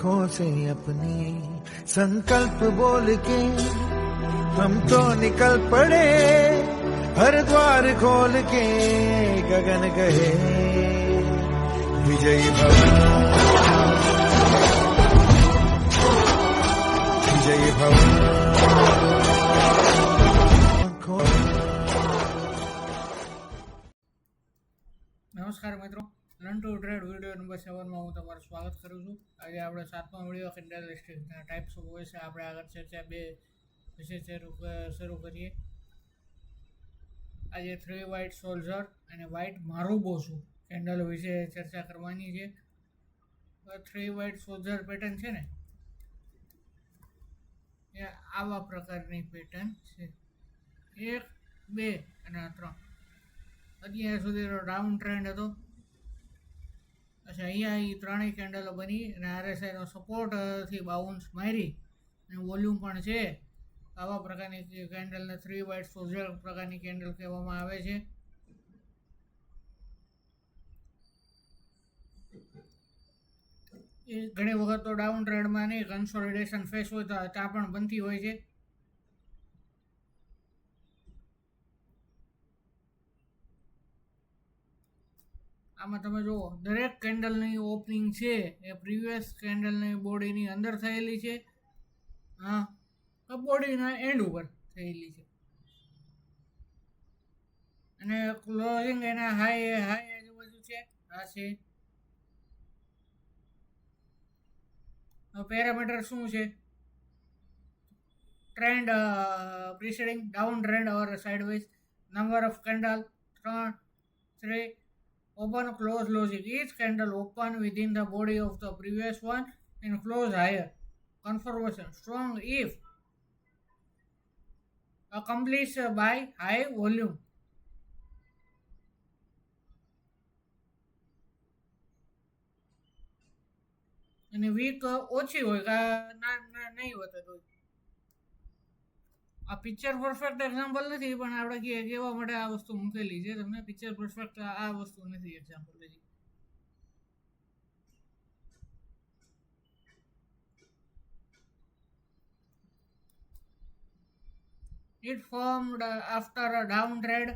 आंखों से अपनी संकल्प बोल के हम तो निकल पड़े हर द्वार खोल के गगन गए विजयी भव विजयी भव। નમસ્કાર મિત્રો, learn to trade video number 7 માં હું તમારું સ્વાગત કરું છું. આજે આપણે 7મા વિડીયો કેન્ડલસ્ટિકના ટાઈપ્સ ઓફ હોય છે આપણે આગળ ચર્ચા બે વિશે શરૂ કરીએ. આજે 3 વ્હાઇટ સોલ્જર અને વ્હાઇટ મારુબોસુ કેન્ડલ વિશે ચર્ચા કરવાની છે. 3 વ્હાઇટ સોલ્જર પેટર્ન છે ને એ આવા પ્રકારની પેટર્ન છે, 1, 2 અને 3. અત્યાર સુધીનો ડાઉન ટ્રેન્ડ હતો. અચ્છા, અહીંયા એ ત્રણેય કેન્ડલો બની અને RSIનો સપોર્ટથી બાઉન્સ મારી અને વોલ્યુમ પણ છે. આવા પ્રકારની કેન્ડલને 3 વ્હાઇટ સોલ્જર પ્રકારની કેન્ડલ કહેવામાં આવે છે. એ ઘણી વખત તો ડાઉન ટ્રેન્ડમાં નહીં, કન્સોલિડેશન ફેસ હોય તો ત્યાં પણ બનતી હોય છે. આમાં તમે જુઓ, દરેક કેન્ડલની ઓપનિંગ છે એ પ્રીવિયસ કેન્ડલની બોડીની અંદર થયેલી છે, બોડીના એન્ડ ઉપર થયેલી છે, અને ક્લોઝિંગ એના હાઈ આજુબાજુ છે. આ છે પેરામીટર શું છે? Trend preceding, down trend or sideways, number of candle 3, 3. Open close logic. Each candle open within the body of the previous one and close higher. Confirmation strong if accomplished by high volume. અને week ઓછી હોય કે નહીં હોતા તો આ picture perfect example નથી, પણ આપણે કહેવા માટે આ વસ્તુ મૂકેલી છે. તમને પિક્ચર પરફેક્ટ આ વસ્તુ નથી એક્ઝામ્પલ હજી. It formed after a down trend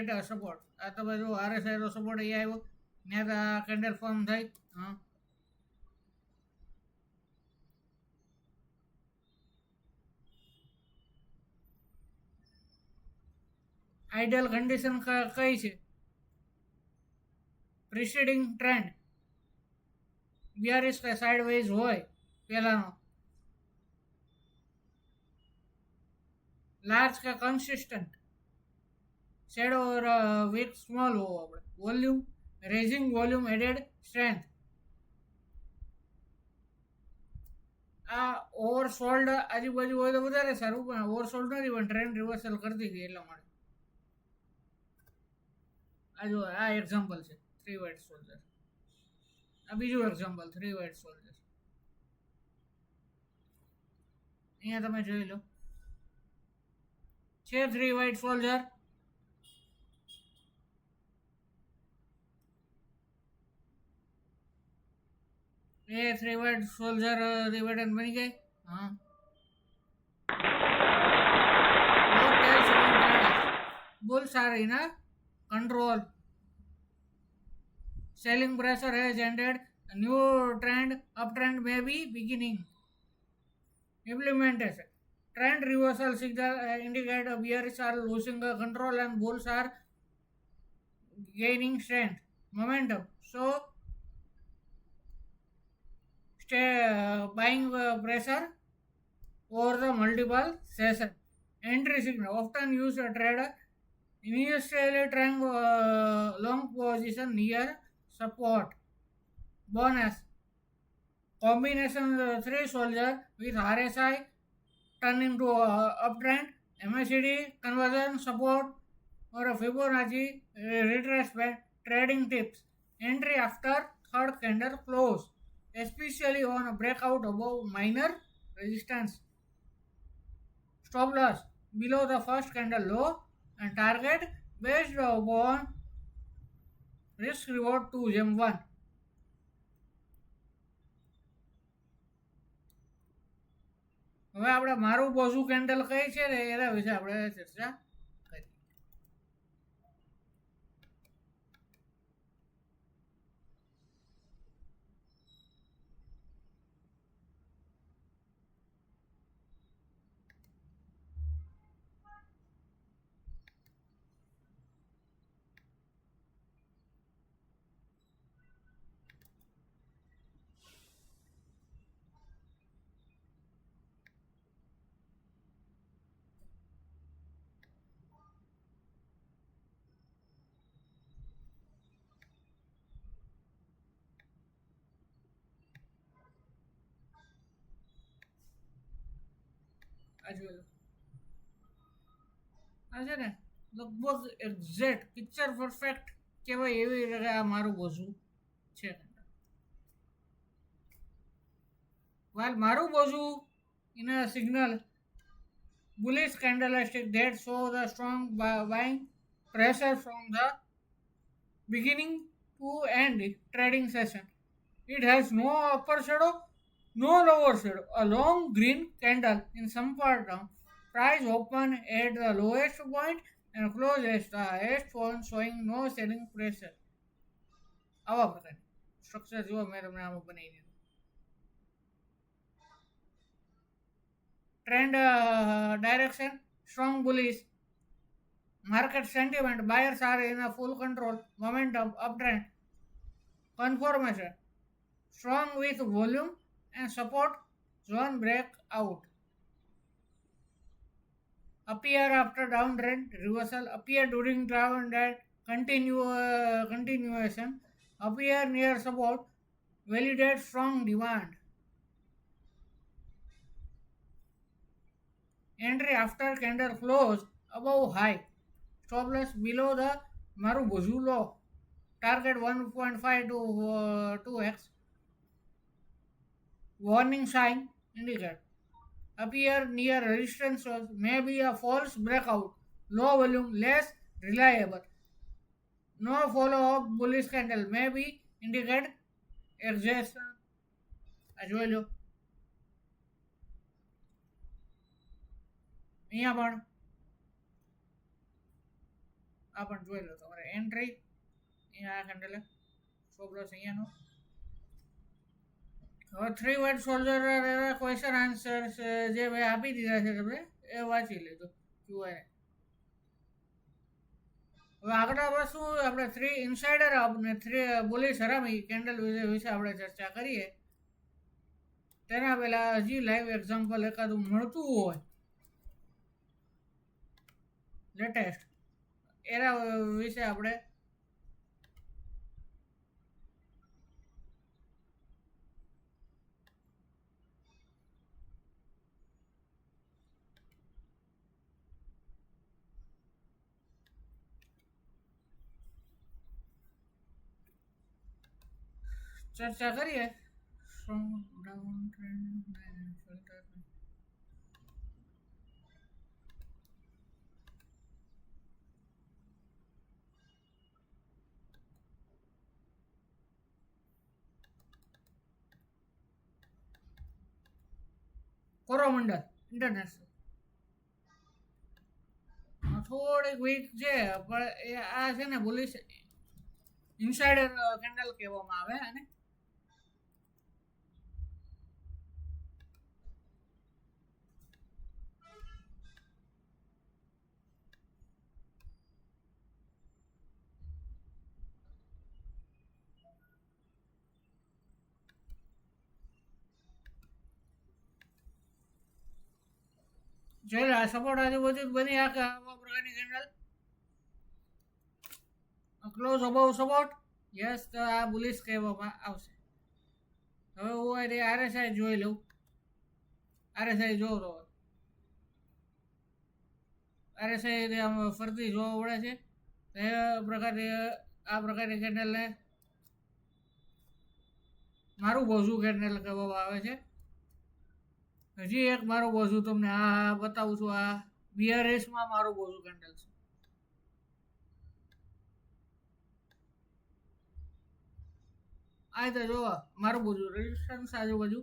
at a support. આ તમે જો RSI નો સપોર્ટ અહીંયા આવ્યો, ત્યાં કેન્ડલ ફોર્મ થઈ. આઈડિયલ કન્ડિશન કઈ છે? પ્રીસીડિંગ ટ્રેન્ડ બિયારિશ કે સાઇડવેઝ હોય પહેલાનો, લાર્જ કે consistent, shadow or weak small હોવો આપણે, volume raising, volume added strength. આ ઓવરસોલ્ડ આજુબાજુ હોય તો વધારે સારું, પણ ઓવરસોલ્ડ નથી, પણ ટ્રેન્ડ રિવર્સલ કરતી હતી એટલા માટે. આ જો આ એક્ઝામ્પલ છે 3 વ્હાઇટ સોલ્જર. આ બીજું એક્ઝામ્પલ 3 વ્હાઇટ સોલ્જર. અહીંયા તમે જોઈ લો છે 3 વ્હાઇટ સોલ્જર. એ 3 વ્હાઇટ સોલ્જર પેટર્ન બની ગઈ. બોલ સારી ના control. Selling pressure has ended. A new trend, uptrend may be beginning. Implementation. Trend reversal signal indicate bearish are losing control and bulls are gaining strength. Momentum. So, stay buying pressure over the multiple session. Entry signal. Often used a trader initially trying long position near support. Bonus. Combination 3 soldier with RSI turn into uptrend, MACD conversion support or a Fibonacci retracement. Trading tips. Entry after third candle close, especially on a breakout above minor resistance. Stop loss below the first candle low and target based upon risk reward 2 GEM 1. હવે આપણે મારું બોઝું candle કઈ છે ને એના વિશે આપણે ચર્ચા કરી. આ જોઈ લો, આ છે ને લગભગ એક્ઝેક્ટ પિક્ચર પરફેક્ટ કહેવાય એવી રીતે આ મારું બોઝું છે. while મારું બોઝું in a signal bullish candlestick that show the strong buying pressure from the beginning to end trading session. It has no upper shadow, no lower shadow. A long green candle in some part down. Price open at the lowest point and close at the highest point, showing no selling pressure. આવા પ્રકારની structure જુઓ મેં તમને આમાં બનાવી દીધું. Trend direction, strong bullish. Market sentiment, buyers are in a full control. Momentum, uptrend. Confirmation, strong with volume and support zone breakout. Appear after downtrend reversal, appear during downtrend continuation, appear near support, validate strong demand. Entry after candle close above high, stop loss below the મારું બોઝું લો, target 1.5 to 2x. Warning sign indicate appear near resistance source, may be a false breakout, low volume, less reliable. No follow up bullish candle, may be indicate exhaustion. આ જોઈ લો, અહીંયા પણ આ પણ જોઈ લો તમારે entry અહીંયા આ કેન્ડલ સ્ટોપ લોસ અહીંયાનો. હવે 3 વર્ડ સોલ્જર ક્વેશ્ચન આન્સર્સ જે મેં આપી દીધા છે તમે એ વાંચી લેજો ક્યુઆઈ. હવે આગળ આપણે શું આપણે 3 ઇનસાઇડર અને 3 બુલિશ હરામી કેન્ડલ વિશે આપણે ચર્ચા કરીએ. તેના પહેલાં હજી લાઈવ એક્ઝામ્પલ એકાદું મળતું હોય લેટેસ્ટ એના વિશે આપણે ચર્ચા કરીએ. કોરોમંડળ ઇન્ટરનેશનલ થોડીક વીક છે પણ એ આ છે ને બુલિશ ઇનસાઇડર કેન્ડલ કહેવામાં આવે. અને જોઈ લો આ સપોર્ટ આજુબાજુ બની આવા પ્રકારની candle close above support, yes તો આ બુલિશ કહેવામાં આવશે. હવે હું આરએસઆઈ જોઈ લઉં. આરએસઆઈ જોવો તો આરએસઆઈ ફરતી જોવા મળે છે. એ પ્રકારે આ પ્રકારની કેન્ડલને મારું બોઝું કેન્ડલ કહેવામાં આવે છે. હજી એક મારું બોઝું તમને આ બતાવું છું. આ બીઆરએસમાં મારું બોઝું કેન્ડલ છે. આ રીતે જોવા મારું બોઝું રેઝિસ્ટન્સ આજુબાજુ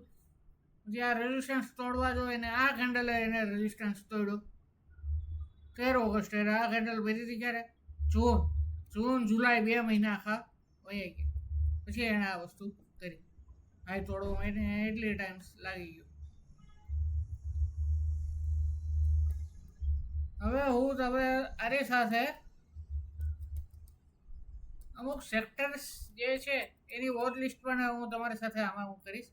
જે આ રેઝિસ્ટન્સ તોડવા જોઈએ ને આ કેન્ડલે એને રેઝિસ્ટન્સ તોડ્યો 13 ઓગસ્ટ. આ કેન્ડલ ભરી હતી ક્યારે? જૂન જુલાઈ 2 મહિના આખા વહી ગયા પછી એણે આ વસ્તુ કરી. હાઈ તોડવામાં એને એટલી ટાઈમ લાગી ગયો. હવે હું તમે આની સાથે અમુક સેક્ટર્સ જે છે એની વોચ લિસ્ટ પણ હું તમારી સાથે આમાં હું કરીશ.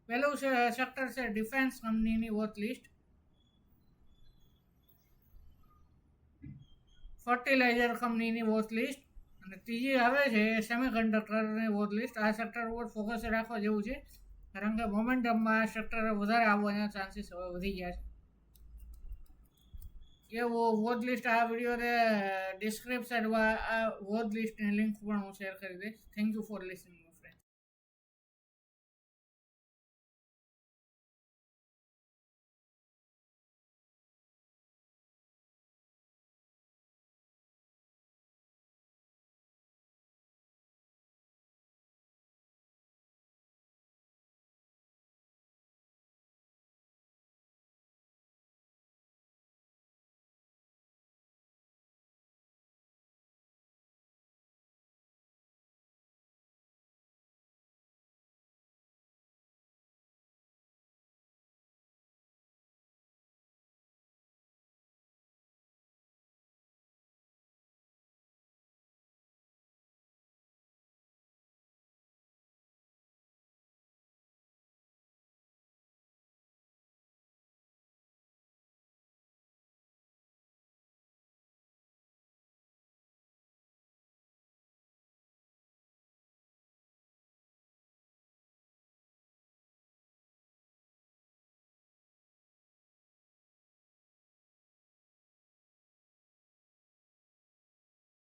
પહેલું છે સેક્ટર છે ડિફેન્સ કંપનીની વોચ લિસ્ટ, ફર્ટિલાઇઝર કંપનીની વોચ લિસ્ટ, અને ત્રીજી આવે છે સેમિકન્ડક્ટરની વોચ લિસ્ટ. આ સેક્ટર ઉપર ફોકસ રાખવા જેવું છે કારણ કે મોમેન્ટમમાં આ સેક્ટર વધારે આવવાના ચાન્સીસ હવે વધી ગયા છે. એ વોચ લિસ્ટ આ વિડીયોને ડિસ્ક્રિપ્શનમાં આ વોચ લિસ્ટની લિંક પણ હું શેર કરી દઈશ. Thank you for listening.